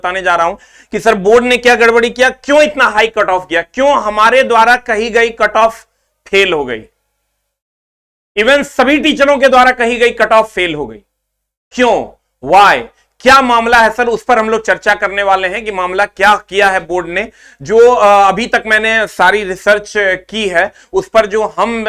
बताने जा रहा हूं कि सर बोर्ड ने क्या गड़बड़ी किया, क्यों इतना हाई कट ऑफ किया, क्यों हमारे द्वारा कही गई कट ऑफ फेल हो गई, इवन सभी टीचरों के द्वारा कही गई कट ऑफ फेल हो गई, क्यों, वाई, क्या मामला है सर, उस पर हम लोग चर्चा करने वाले हैं कि मामला क्या किया है बोर्ड ने। जो अभी तक मैंने सारी रिसर्च की है उस पर जो हम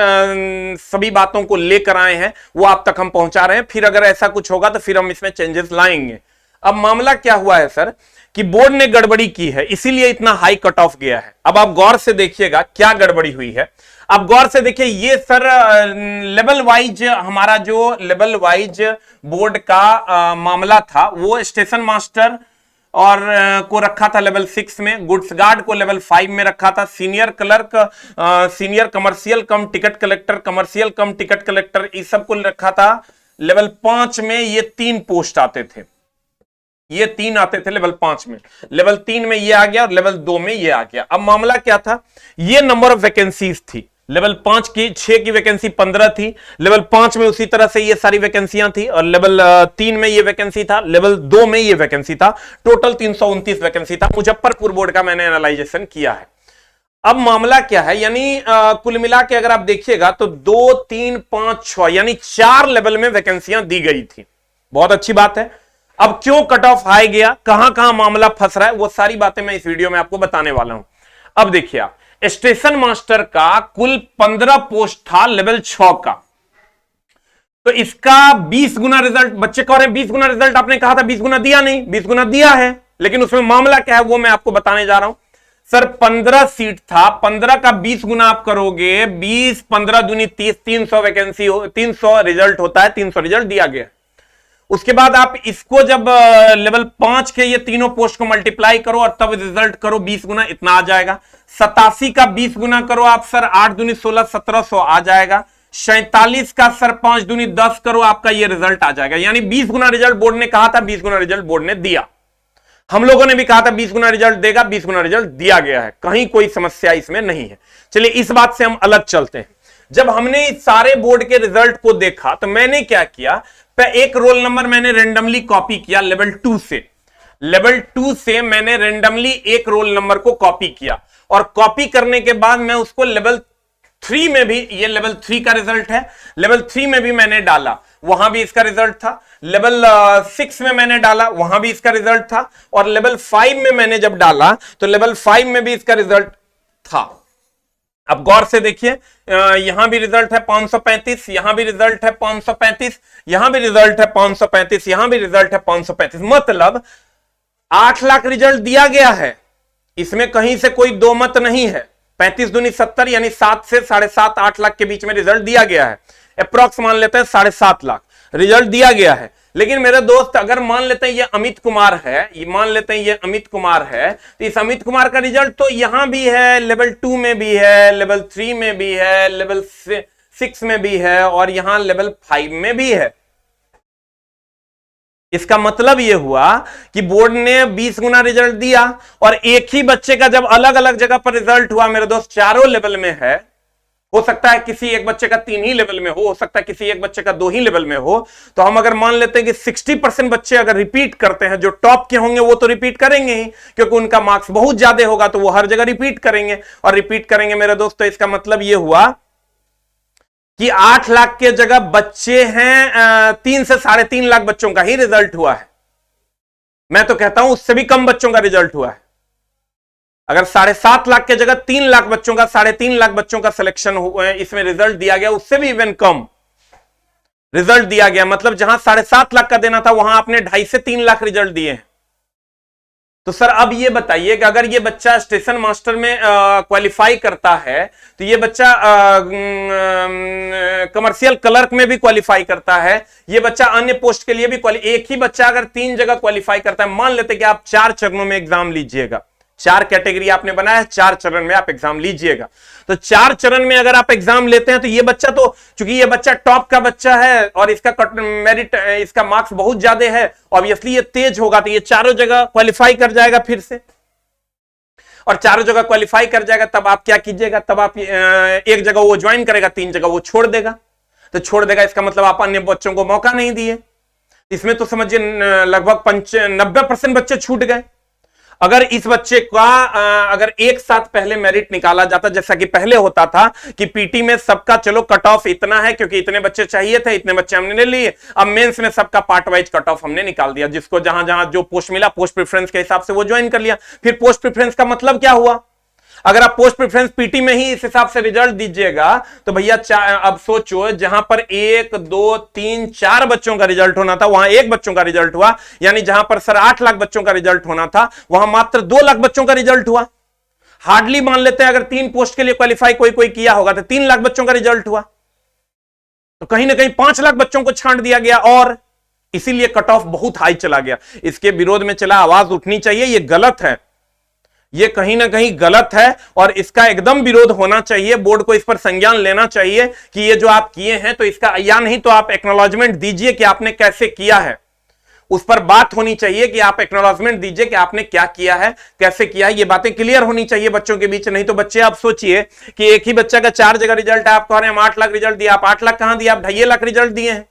सभी बातों को लेकर आए हैं वो आप तक हम पहुंचा रहे हैं, फिर अगर ऐसा कुछ होगा तो फिर हम इसमें चेंजेस लाएंगे। अब मामला क्या हुआ है सर कि बोर्ड ने गड़बड़ी की है, इसीलिए इतना हाई कट ऑफ गया है। अब आप गौर से देखिएगा क्या गड़बड़ी हुई है। अब गौर से देखिए, ये सर लेवल वाइज, हमारा जो लेवल वाइज बोर्ड का मामला था वो स्टेशन मास्टर और को रखा था लेवल 6 में, गुड्स गार्ड को लेवल 5 में रखा था, सीनियर क्लर्क, सीनियर कमर्शियल कम टिकट कलेक्टर, कमर्शियल कम टिकट कलेक्टर, इस सब को रखा था लेवल 5 में। ये 3 पोस्ट आते थे, ये 3 आते थे लेवल 5 में, लेवल 3 में ये आ गया और लेवल 2 में ये आ गया। अब मामला क्या था, ये नंबर ऑफ वैकेंसीज थी, लेवल 5 की 6 की वैकेंसी 15 थी, लेवल 5 में उसी तरह से ये सारी वैकेंसियां थी, और लेवल 3 में ये वैकेंसी था, लेवल 2 में ये वैकेंसी था, टोटल 329 वैकेंसी था। मुजफ्फरपुर बोर्ड का मैंने एनालाइजेशन किया है। अब मामला क्या है, यानी कुल मिला के अगर आप देखिएगा तो 2, 3, 5, 6 यानी 4 लेवल में वैकेंसियां दी गई थी। बहुत अच्छी बात है। अब क्यों कट ऑफ हाई गया, कहां मामला फंस रहा है, वो सारी बातें मैं इस वीडियो में आपको बताने वाला हूं। अब देखिए आप, स्टेशन मास्टर का कुल 15 पोस्ट था लेवल 6 का, तो इसका 20 गुना रिजल्ट, बच्चे कह रहे हैं 20 गुना रिजल्ट, आपने कहा था 20 गुना दिया नहीं, 20 गुना दिया है, लेकिन उसमें मामला क्या है वो मैं आपको बताने जा रहा हूं। सर 15 सीट था, 15 का 20 गुना आप करोगे, 20, 15 दूनी 30, 300 वैकेंसी, 300 रिजल्ट होता है, 300 रिजल्ट दिया गया। उसके बाद आप इसको जब लेवल 5 के ये तीनों पोस्ट को मल्टीप्लाई करो और तब रिजल्ट करो 20 गुना, इतना आ जाएगा। 87 का 20 गुना करो आप सर, 8 दूनी 16, 1700 आ जाएगा। 47 का सर 5 दूनी 10 करो, आपका ये रिजल्ट आ जाएगा। यानी 20 गुना रिजल्ट बोर्ड ने कहा था, 20 गुना रिजल्ट बोर्ड ने दिया। हम लोगों ने भी कहा था 20 गुना रिजल्ट देगा, 20 गुना रिजल्ट दिया गया है, कहीं कोई समस्या इसमें नहीं है। चलिए इस बात से हम अलग चलते हैं। जब हमने इस सारे बोर्ड के रिजल्ट को देखा तो मैंने क्या किया, एक रोल नंबर मैंने रेंडमली कॉपी किया लेवल 2 से, लेवल 2 से मैंने रेंडमली एक रोल नंबर को कॉपी किया, और कॉपी करने के बाद मैं उसको लेवल 3 में भी, ये लेवल 3 का रिजल्ट है, लेवल 3 में भी मैंने डाला, वहां भी इसका रिजल्ट था। लेवल 6 में मैंने डाला, वहां भी इसका रिजल्ट था, और लेवल 5 में मैंने जब डाला तो लेवल 5 में भी इसका रिजल्ट था। अब गौर से देखिए, यहां भी रिजल्ट है 535, यहां भी रिजल्ट है 535, यहां भी रिजल्ट है 535, यहां भी रिजल्ट है 535, मतलब 8 लाख रिजल्ट दिया गया है, इसमें कहीं से कोई दो मत नहीं है। 35 दूनी 70 यानी 7 से 7.5 8 लाख के बीच में रिजल्ट दिया गया है। अप्रॉक्स मान लेते हैं 7.5 लाख रिजल्ट दिया गया है। लेकिन मेरे दोस्त, अगर मान लेते हैं ये अमित कुमार है, ये मान लेते हैं ये अमित कुमार है, तो इस अमित कुमार का रिजल्ट तो यहां भी है, लेवल 2 में भी है, लेवल 3 में भी है, लेवल 6 में भी है, और यहां लेवल 5 में भी है। इसका मतलब यह हुआ कि बोर्ड ने 20 गुना रिजल्ट दिया, और एक ही बच्चे का जब अलग अलग जगह पर रिजल्ट हुआ मेरे दोस्त, चारों लेवल में है, हो सकता है किसी एक बच्चे का 3 ही लेवल में हो सकता है किसी एक बच्चे का 2 ही लेवल में हो, तो हम अगर मान लेते हैं कि 60% बच्चे अगर रिपीट करते हैं, जो टॉप के होंगे वो तो रिपीट करेंगे ही, क्योंकि उनका मार्क्स बहुत ज्यादा होगा, तो वो हर जगह रिपीट करेंगे, और रिपीट करेंगे मेरे दोस्त, तो इसका मतलब यह हुआ कि 8 लाख के जगह बच्चे हैं 3 से 3.5 लाख बच्चों का ही रिजल्ट हुआ है। मैं तो कहता हूं उससे भी कम बच्चों का रिजल्ट हुआ है। अगर 7.5 लाख के जगह 3 लाख बच्चों का, 3.5 लाख बच्चों का सिलेक्शन इसमें रिजल्ट दिया गया, उससे भी इवन कम रिजल्ट दिया गया। मतलब जहां 7.5 लाख का देना था, वहां आपने 2.5 से 3 लाख रिजल्ट दिए हैं। तो सर अब ये बताइए कि अगर ये बच्चा स्टेशन मास्टर में क्वालिफाई करता है, तो ये बच्चा कमर्शियल क्लर्क में भी क्वालिफाई करता है, ये बच्चा अन्य पोस्ट के लिए भी एक ही बच्चा अगर 3 जगह क्वालिफाई करता है, मान लेते कि आप 4 चरणों में एग्जाम लीजिएगा, 4 कैटेगरी आपने बनाया है, 4 चरण में आप एग्जाम लीजिएगा, तो 4 चरण में अगर आप एग्जाम लेते हैं, तो ये बच्चा तो, चूंकि ये बच्चा टॉप का बच्चा है और इसका मेरिट, इसका मार्क्स बहुत ज्यादा है, ऑब्वियसली ये तेज होगा, तो ये चारों जगह क्वालिफाई कर जाएगा फिर से, और चारों जगह क्वालिफाई कर जाएगा। तब आप क्या कीजिएगा, तब आप एक जगह वो ज्वाइन करेगा, 3 जगह वो छोड़ देगा, तो छोड़ देगा इसका मतलब आप अन्य बच्चों को मौका नहीं दिए। इसमें तो समझिए लगभग 90% बच्चे छूट गए। अगर इस बच्चे का अगर एक साथ पहले मेरिट निकाला जाता, जैसा कि पहले होता था कि पीटी में सबका चलो कट ऑफ इतना है क्योंकि इतने बच्चे चाहिए थे, इतने बच्चे हमने ले लिए, अब मेंस में सबका पार्ट वाइज कट ऑफ हमने निकाल दिया, जिसको जहां जहां जो पोस्ट मिला पोस्ट प्रेफरेंस के हिसाब से वो ज्वाइन कर लिया। फिर पोस्ट प्रेफरेंस का मतलब क्या हुआ? अगर आप पोस्ट प्रेफरेंस पीटी में ही इस हिसाब से रिजल्ट दीजिएगा तो भैया अब सोचो, जहां पर 1 2 3 4 बच्चों का रिजल्ट होना था वहां 1 बच्चों का रिजल्ट हुआ, यानी जहां पर सर 8 लाख बच्चों का रिजल्ट होना था वहां मात्र 2 लाख बच्चों का रिजल्ट हुआ। हार्डली मान लेते हैं अगर 3 पोस्ट के लिए क्वालिफाई कोई कोई किया होगा तो 3 लाख बच्चों का रिजल्ट हुआ, तो कहीं ना कहीं 5 लाख बच्चों को छांट दिया गया और इसीलिए कट ऑफ बहुत हाई चला गया। इसके विरोध में चला आवाज उठनी चाहिए, यह गलत है, ये कहीं ना कहीं गलत है और इसका एकदम विरोध होना चाहिए। बोर्ड को इस पर संज्ञान लेना चाहिए कि ये जो आप किए हैं तो इसका, या नहीं तो आप एक्नॉलेजमेंट दीजिए कि आपने कैसे किया है, उस पर बात होनी चाहिए कि आप एक्नॉलेजमेंट दीजिए कि आपने क्या किया है, कैसे किया है, ये बातें क्लियर होनी चाहिए बच्चों के बीच। नहीं तो बच्चे, आप सोचिए कि एक ही बच्चा का 4 जगह रिजल्ट है, आप कह रहे हैं हम 8 लाख रिजल्ट दिया, आप 8 लाख कहां दिया? आप 2.5 लाख रिजल्ट दिए हैं,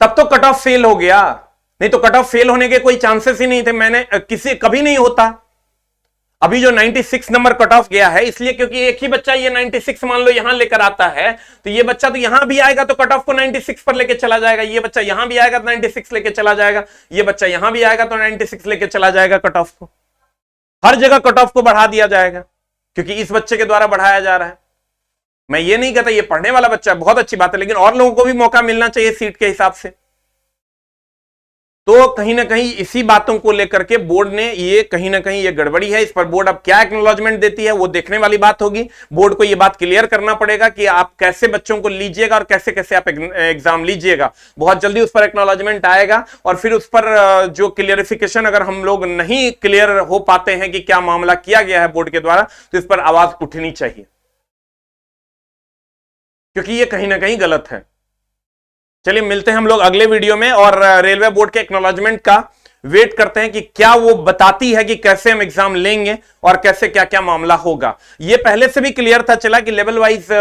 तब तो कट ऑफ फेल हो गया, नहीं तो कट ऑफ फेल होने के कोई चांसेस ही नहीं थे। मैंने कभी नहीं होता। अभी जो 96 नंबर कट ऑफ गया है इसलिए क्योंकि एक ही बच्चा ये 96 मान लो यहां लेकर आता है, तो ये बच्चा तो यहां भी आएगा तो कट ऑफ को 96 पर लेकर चला जाएगा, ये बच्चा यहां भी आएगा तो 96 लेकर चला जाएगा, ये बच्चा यहां भी आएगा तो 96 लेकर चला जाएगा। कट ऑफ को हर जगह कट ऑफ को बढ़ा दिया जाएगा क्योंकि इस बच्चे के द्वारा बढ़ाया जा रहा है। मैं ये नहीं कहता, ये पढ़ने वाला बच्चा है, बहुत अच्छी बात है, लेकिन और लोगों को भी मौका मिलना चाहिए सीट के हिसाब से। तो कहीं ना कहीं इसी बातों को लेकर के बोर्ड ने ये कहीं ना कहीं ये गड़बड़ी है। इस पर बोर्ड अब क्या एक्नॉलेजमेंट देती है वो देखने वाली बात होगी। बोर्ड को ये बात क्लियर करना पड़ेगा कि आप कैसे बच्चों को लीजिएगा और कैसे कैसे आप एग्जाम लीजिएगा। बहुत जल्दी उस पर एक्नॉलेजमेंट आएगा और फिर उस पर जो क्लियरिफिकेशन, अगर हम लोग नहीं क्लियर हो पाते हैं कि क्या मामला किया गया है बोर्ड के द्वारा, तो इस पर आवाज उठनी चाहिए क्योंकि ये कहीं ना कहीं गलत है। चलिए मिलते हैं हम लोग अगले वीडियो में और रेलवे बोर्ड के एक्नॉलेजमेंट का वेट करते हैं कि क्या वो बताती है कि कैसे हम एग्जाम लेंगे और कैसे क्या क्या मामला होगा। ये पहले से भी क्लियर था चला कि लेवल वाइज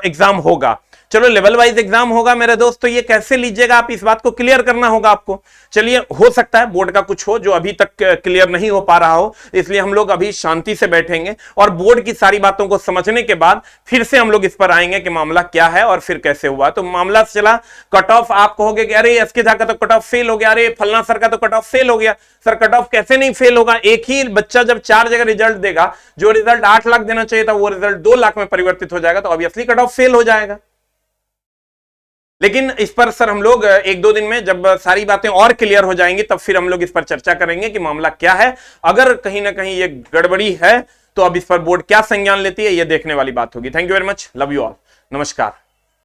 एग्जाम होगा। चलो लेवल वाइज एग्जाम होगा मेरे दोस्त, तो ये कैसे लीजिएगा आप, इस बात को क्लियर करना होगा आपको। चलिए, हो सकता है बोर्ड का कुछ हो जो अभी तक क्लियर नहीं हो पा रहा हो, इसलिए हम लोग अभी शांति से बैठेंगे और बोर्ड की सारी बातों को समझने के बाद फिर से हम लोग इस पर आएंगे कि मामला क्या है और फिर कैसे हुआ। तो मामला चला कट ऑफ, आप कहोगे कि अरे एसके झा का तो कट ऑफ फेल हो गया, अरे फलना सर का तो कट ऑफ फेल हो गया। सर कट ऑफ कैसे नहीं फेल होगा? एक ही बच्चा जब 4 जगह रिजल्ट देगा, जो रिजल्ट 8 लाख देना चाहिए था वो रिजल्ट 2 लाख में परिवर्तित हो जाएगा, तो ऑब्वियसली कट ऑफ फेल हो जाएगा। लेकिन इस पर सर हम लोग 1-2 दिन में जब सारी बातें और क्लियर हो जाएंगी तब फिर हम लोग इस पर चर्चा करेंगे कि मामला क्या है। अगर कहीं ना कहीं ये गड़बड़ी है तो अब इस पर बोर्ड क्या संज्ञान लेती है ये देखने वाली बात होगी। Thank you very much, love you all, नमस्कार।